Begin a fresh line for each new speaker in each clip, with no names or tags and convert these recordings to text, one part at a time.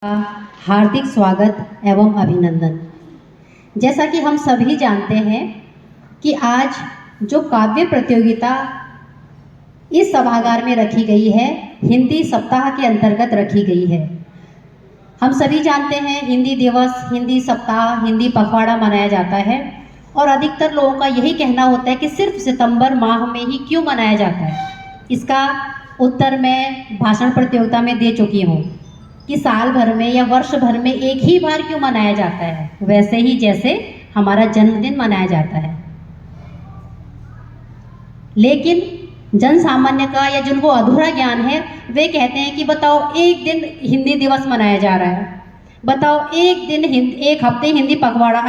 हार्दिक स्वागत एवं अभिनंदन। जैसा कि हम सभी जानते हैं कि आज जो काव्य प्रतियोगिता इस सभागार में रखी गई है, हिंदी सप्ताह के अंतर्गत रखी गई है। हम सभी जानते हैं हिंदी दिवस, हिंदी सप्ताह, हिंदी पखवाड़ा मनाया जाता है और अधिकतर लोगों का यही कहना होता है कि सिर्फ सितंबर माह में ही क्यों मनाया जाता है। इसका उत्तर मैं भाषण प्रतियोगिता में दे चुकी हूँ कि साल भर में या वर्ष भर में एक ही बार क्यों मनाया जाता है, वैसे ही जैसे हमारा जन्मदिन मनाया जाता है। लेकिन जन सामान्य का या जिनको अधूरा ज्ञान है वे कहते हैं कि बताओ एक दिन हिंदी दिवस मनाया जा रहा है, बताओ एक दिन एक हफ्ते हिंदी पखवाड़ा,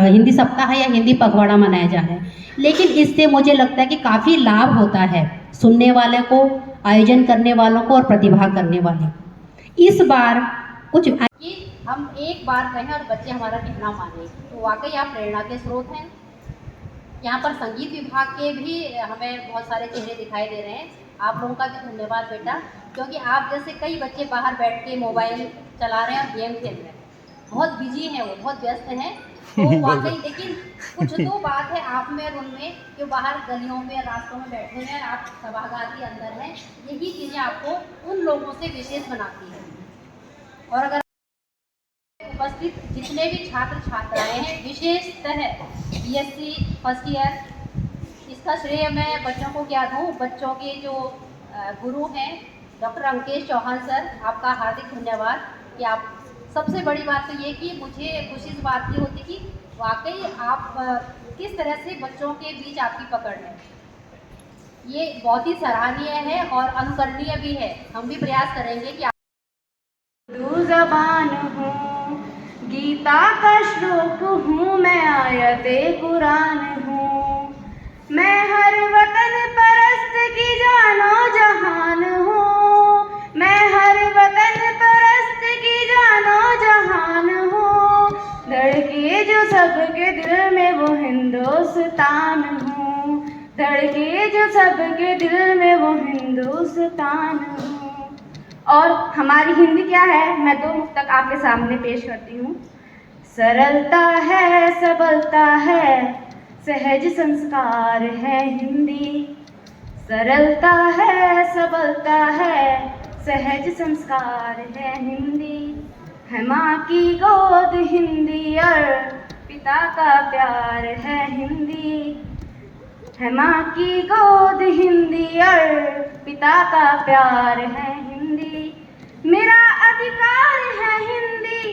हिंदी सप्ताह या हिंदी पखवाड़ा मनाया जा रहा है। लेकिन इससे मुझे लगता है कि काफ़ी लाभ होता है सुनने वाले को, आयोजन करने वालों को और प्रतिभा करने वाले को। इस बार कुछ कि हम एक बार कहें और बच्चे हमारा कहना माने, तो वाकई आप प्रेरणा के स्रोत हैं। यहाँ पर संगीत विभाग के भी हमें बहुत सारे चेहरे दिखाई दे रहे हैं। आप लोगों का भी धन्यवाद बेटा, क्योंकि आप जैसे कई बच्चे बाहर बैठ के मोबाइल चला रहे हैं और गेम खेल रहे हैं, बहुत बिजी हैं, वो बहुत व्यस्त हैं। तो वाकई लेकिन कुछ तो बात है आप में और उनमें, जो बाहर गलियों में रास्तों में बैठे हैं, आप सभागार के अंदर हैं। यही चीज़ें आपको उन लोगों से विशेष बनाती हैं। और अगर उपस्थित जितने भी छात्र छात्राएं हैं, विशेषतः बीएससी फर्स्ट ईयर, इसका श्रेय मैं बच्चों को क्या दूँ। बच्चों के जो गुरु हैं डॉक्टर अंकेश चौहान सर, आपका हार्दिक धन्यवाद कि आप, सबसे बड़ी बात तो ये कि मुझे खुशी इस बात की होती कि वाकई आप किस तरह से बच्चों के बीच आपकी पकड़ है, ये बहुत ही सराहनीय है और अनुकरणीय भी है। हम भी प्रयास करेंगे कि
उर्दू ज़बान हूँ, गीता का श्लोक हूँ, मैं आयते कुरान हूँ, मैं हर वतन परस्त की जानो जहान हूँ, मैं हर वतन परस्त की जानो जहान हूँ, धड़के जो सबके दिल में वो हिंदुस्तान हूँ, धड़के जो सबके दिल में वो हिंदुस्तान हूँ। और हमारी हिंदी क्या है, मैं दो मुक्तक आपके सामने पेश करती हूँ। सरलता है, सबलता है, सहज संस्कार है हिंदी, सरलता है, सबलता है, सहज संस्कार है हिंदी, है माँ की गोद हिंदी और पिता का प्यार है हिंदी, है माँ की गोद हिंदी और पिता का प्यार है हिंदी, मेरा अधिकार है हिंदी,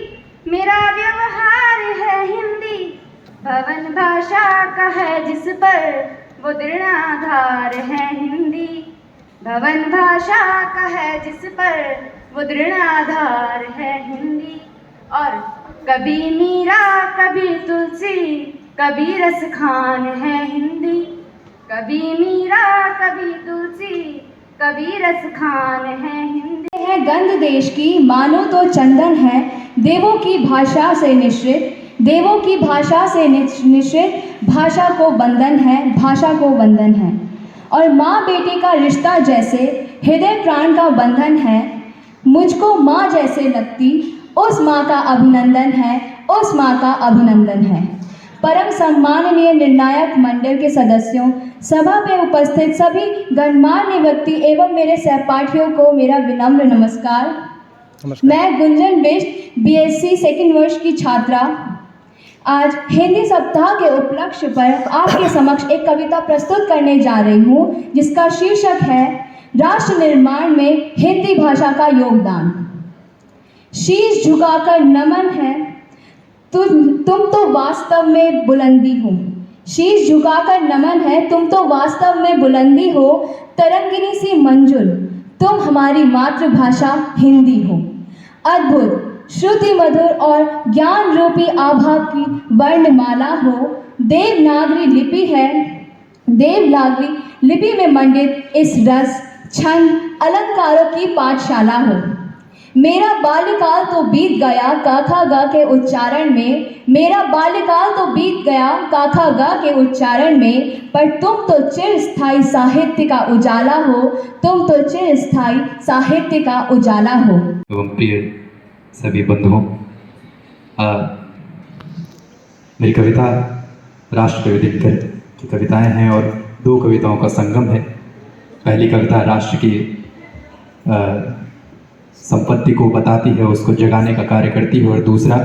मेरा व्यवहार है हिंदी, भवन भाषा का है जिस पर वो दृढ़ आधार है हिंदी, भवन भाषा का है जिस पर वो दृढ़ आधार है हिंदी। और कभी मीरा, कभी तुलसी, कभी रस खान है हिंदी, कभी मीरा, कभी तुलसी, कभी रस खान है हिंदी।
है गंध देश की, मानो तो चंदन है, देवों की भाषा से निश्रित, देवों की भाषा से निश्रित, भाषा को वंदन है, भाषा को वंदन है। और माँ बेटी का रिश्ता जैसे हृदय प्राण का बंधन है, मुझको माँ जैसे लगती उस माँ का अभिनंदन है, उस माँ का अभिनंदन है। परम सम्माननीय निर्णायक मंडल के सदस्यों, सभा में उपस्थित सभी गणमान्य व्यक्ति एवं मेरे सहपाठियों को मेरा विनम्र नमस्कार। मैं गुंजन बिष्ट, बीएससी सेकंड वर्ष की छात्रा, आज हिंदी सप्ताह के उपलक्ष्य पर आपके समक्ष एक कविता प्रस्तुत करने जा रही हूँ, जिसका शीर्षक है राष्ट्र निर्माण में हिंदी भाषा का योगदान। शीश झुकाकर नमन है, तुम तो वास्तव में बुलंदी हो, शीश झुकाकर नमन है, तुम तो वास्तव में बुलंदी हो, तरंगिनी सी मंजुल, तुम हमारी मातृभाषा हिंदी हो, अद्भुत श्रुति मधुर और ज्ञान रूपी आभा की वर्णमाला हो, देवनागरी लिपि है, देवनागरी लिपि में मंडित इस रस छंद अलंकारों की पाठशाला हो। मेरा बाल्यकाल तो बीत गया काखा गा के उच्चारण में, मेरा बाल्यकाल तो बीत गया काखा गा के उच्चारण में, पर तुम तो चिरस्थायी साहित्य का उजाला हो, तुम तो चिरस्थायी साहित्य का उजाला हो।
एवं प्रिय सभी बंधुओं, मेरी कविता राष्ट्र कवि दिनकर की कविताएं हैं और दो कविताओं का संगम है। पहली कविता राष्ट्र की संपत्ति को बताती है, उसको जगाने का कार्य करती है, और दूसरा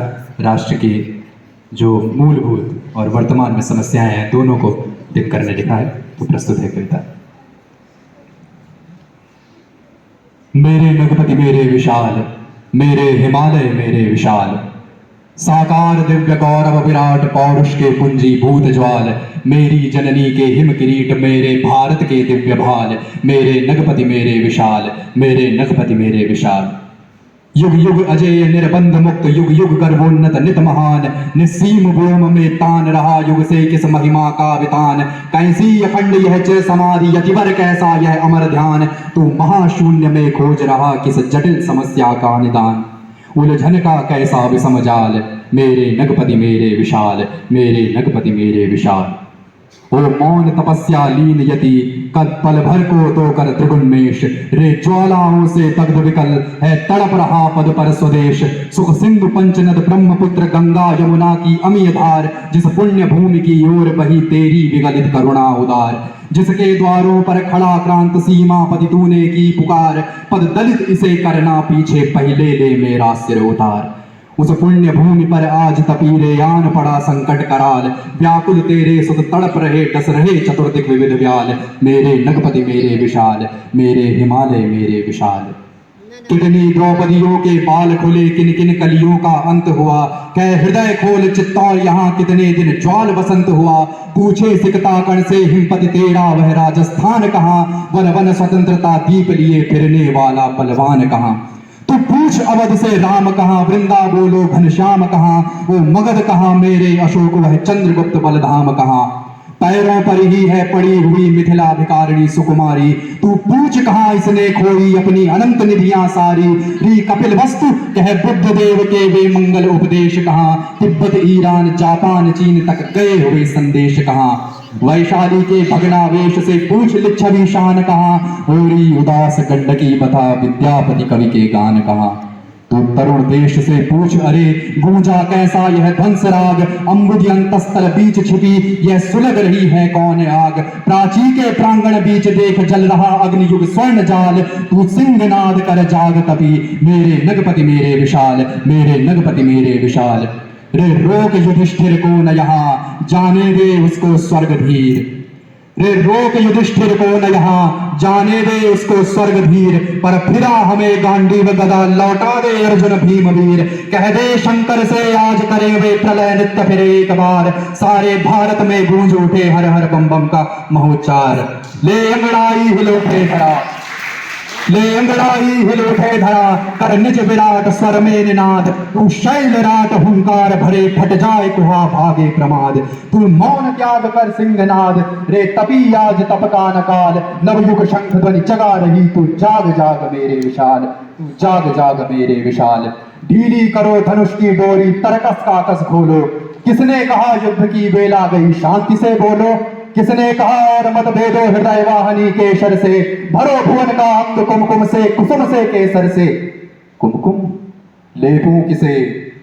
राष्ट्र की जो मूलभूत और वर्तमान में समस्याएं हैं, दोनों को दिनकर ने लिखा है। तो प्रस्तुत है कविता। मेरे नगपति मेरे विशाल, मेरे हिमालय मेरे विशाल, साकार दिव्य गौरव विराट पौरुष के पुंजी भूत ज्वाल, मेरी जननी के हिम किरीट मेरे भारत के दिव्य भाल, मेरे नगपति मेरे विशाल, मेरे नगपति मेरे विशाल। युग युग अजय निर्बंध मुक्त, युग युग गर्वोन्नत नित महान, निस्सीम व्योम में तान रहा युग से किस महिमा का वितान। कैसी अखंड यह चिर समाधि, यतिवर कैसा यह अमर ध्यान, तू महाशून्य में खोज रहा किस जटिल समस्या का निदान। उलझन का कैसा विषम जाल, मेरे नगपति मेरे विशाल, मेरे नगपति मेरे विशाल। ओ मौन तपस्या लीन यति, कद पल भर को तो कर त्रिगुणमेश, रे ज्वालाओं से दग्ध विकल है तड़प रहा पद पर स्वदेश। सुख सिंधु पंचनद ब्रह्मपुत्र गंगा यमुना की अमीय धार, जिस पुण्य भूमि की ओर बही तेरी विगलित करुणा उदार। जिसके द्वारों पर खड़ा क्रांत सीमापति तूने की पुकार, पद दलित इसे करना पीछे पहले ले मेरा सिर उतार। उस पुण्य भूमि पर आज तपीरे आन पड़ा संकट कराल, व्याकुल तेरे सुत तड़प रहे डस रहे चतुर्दिक विविध व्याल। मेरे नगपति मेरे विशाल, मेरे हिमालय मेरे विशाल। कितनी द्रौपदियों के बाल खुले, किन किन कलियों का अंत हुआ, कह हृदय खोल चित्तौर यहाँ कितने दिन ज्वाल बसंत हुआ। पूछे सिकता कण से हिमपति तेरा वह राजस्थान कहाँ, वन वन स्वतंत्रता दीप लिए फिरने वाला बलवान कहाँ। तू पूछ अवध से राम कहाँ, वृंदा बोलो घनश्याम कहाँ, वो मगध कहाँ मेरे अशोक वह चंद्रगुप्त बलधाम कहाँ। पैरों पर ही है पड़ी हुई मिथिला भिकारिणी सुकुमारी, तू पूछ कहाँ इसने खोई अपनी अनंत निधियां सारी। री कपिल वस्तु कह बुद्ध देव के वे मंगल उपदेश कहाँ, तिब्बत ईरान जापान चीन तक गए हुए संदेश कहाँ। वैशाली के भगनावेश से पूछ लिच्छवी शान कहाँ, होरी उदास गंडकी बता विद्यापति कवि के गान कहाँ। तो तरुण देश से पूछ अरे गूंजा कैसा यह ध्वंस राग, अम्बुदी अंतस्थल बीच छिपी यह सुलग रही है कौन आग। प्राची के प्रांगण बीच देख जल रहा अग्नियुग स्वर्ण जाल, तू सिंहनाद कर जाग तपी मेरे नगपति मेरे विशाल, मेरे नगपति मेरे विशाल। रे रोक युधिष्ठिर को न यहाँ, जाने दे उसको स्वर्ग धीर। रे रोक युधिष्ठिर को न यहाँ, जाने दे उसको स्वर्ग धीर। पर फिरा हमें गांडीव गदा, लौटा दे अर्जुन भीम वीर। कह दे शंकर से आज करें वे प्रलय नित्य फिर एक बार, सारे भारत में गूंज उठे हर हर बम बम का महोच्चार। ले अंगड़ाई हिल उठे धरा, ले अंगड़ाई हिल उठे धरा, कर निज विराट स्वर में निनाद। तू शैल राट हुंकार भरे, फट जाए कुहा भागे प्रमाद। तू मौन त्याग कर सिंहनाद, रे तपी आज तप का नकाल। नवयुग शंख ध्वनि जगा रही, तू जाग जाग मेरे विशाल, तू जाग जाग मेरे विशाल। ढीली करो धनुष की डोरी, तरकस का कस खोलो। किसने कहा युद्ध की बेला गई, शांति से बोलो। किसने कहा और मत भेदो हृदय वाहनी केशर से, भरो भुवन का अंत कुमकुम से, कुसुम से केसर से। कुमकुम लेपूं किसे,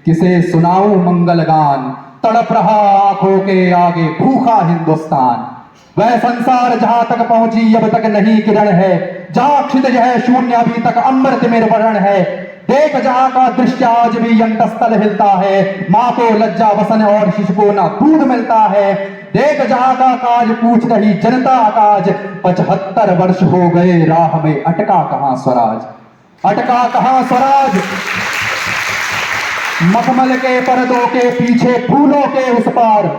किसे सुनाऊं मंगल गान, तड़प रहा आंखों के आगे भूखा हिंदुस्तान। वह संसार जहां तक पहुंची अब तक नहीं किरण है, जहां क्षितिज है शून्य अभी तक अमृत निर्वरण है। देख जहां का दृश्य आज भी अंतस्थल हिलता है, माँ को लज्जा वसन और शिशु को ना दूध मिलता है। देख जहां का काज पूछ रही जनता काज, 75 वर्ष हो गए राह में, अटका कहां स्वराज, अटका कहां स्वराज। मखमल के पर्दों के पीछे फूलों के उस पार,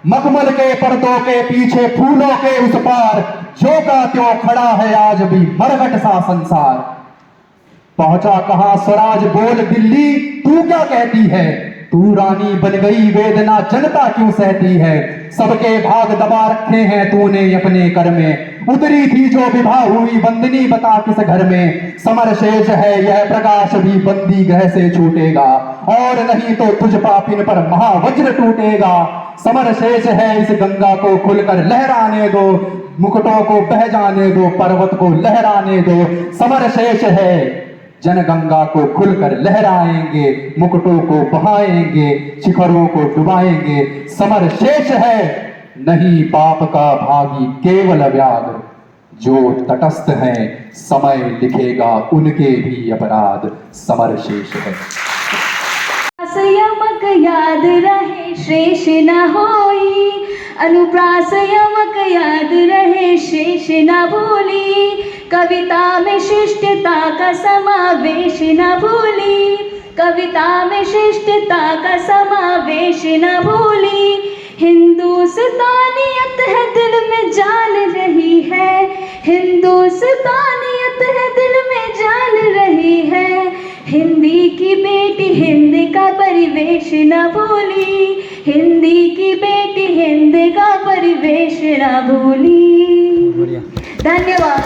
मखमल के पर्दों के पीछे फूलों के उस पार, जो का त्यों खड़ा है आज भी मरघट सा संसार। पहुंचा कहां स्वराज बोल दिल्ली, तू क्या कहती है। तू रानी बन गई वेदना जनता क्यों सहती है। सबके भाग दबा रखे हैं तूने अपने कर में, उतरी थी जो विवाह हुई बंदनी बता किस घर में। समर शेष है यह प्रकाश भी बंदी ग्रह से छूटेगा, और नहीं तो तुझ पापिन पर महावज्र टूटेगा। समर शेष है इस गंगा को खुलकर लहराने दो, मुकुटों को बह जाने दो, पर्वत को लहराने दो। समर शेष है जनगंगा को खुलकर लहराएंगे, मुकुटों को बहाएंगे, शिखरों को डुबाएंगे। समर शेष है, नहीं पाप का भागी केवल व्याघ्र। जो तटस्थ हैं, समय लिखेगा उनके भी अपराध। समर शेष है।
यमक याद रहे शेष न होई, अनुप्रास यमक याद रहे शेष न भूली। कविता में शिष्टता का समावेश न भूली, कविता में शिष्टता का समावेश न भूली। हिंदुस्तानियत है दिल में जान रही है, हिंदुस्तानियत है दिल में जान रही है। हिंदी की बेटी हिंद का परिवेश न भूली, हिंदी की बेटी हिंद का परिवेश न भूली। धन्यवाद।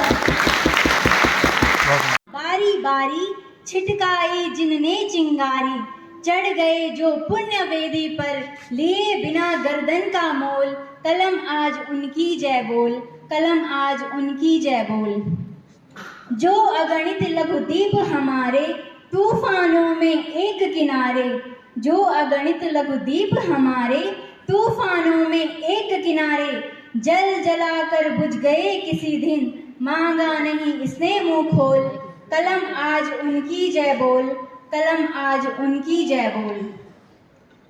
बारी बारी छिटकाई जिनने चिंगारी, चढ़ गए जो पुण्य वेदी पर, लिए बिना गर्दन का मोल। कलम आज उनकी जय बोल, कलम आज उनकी जय बोल। जो अगणित लघुदीप हमारे, तूफानों में एक किनारे। जो अगणित लघुदीप हमारे, तूफानों में एक किनारे। जल जलाकर बुझ गए किसी दिन, मांगा नहीं इसने मुंह खोल। कलम आज उनकी जय बोल, कलम आज उनकी जय बोल।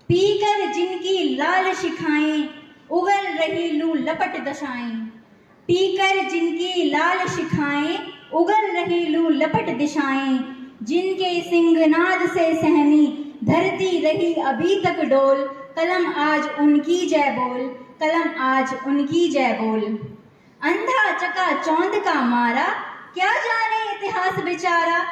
पीकर जिनकी लाल शिखाएं, उगल रही लू लपट दशाएं। पीकर जिनकी लाल शिखाएं, उगल रही लू लपट दिशाएं। जिनके सिंहनाद से सहमी, धरती रही अभी तक डोल। कलम आज उनकी जय बोल, कलम आज उनकी जय बोल। अंधा चका चौंध का मारा, क्या जाने इतिहास बेचारा।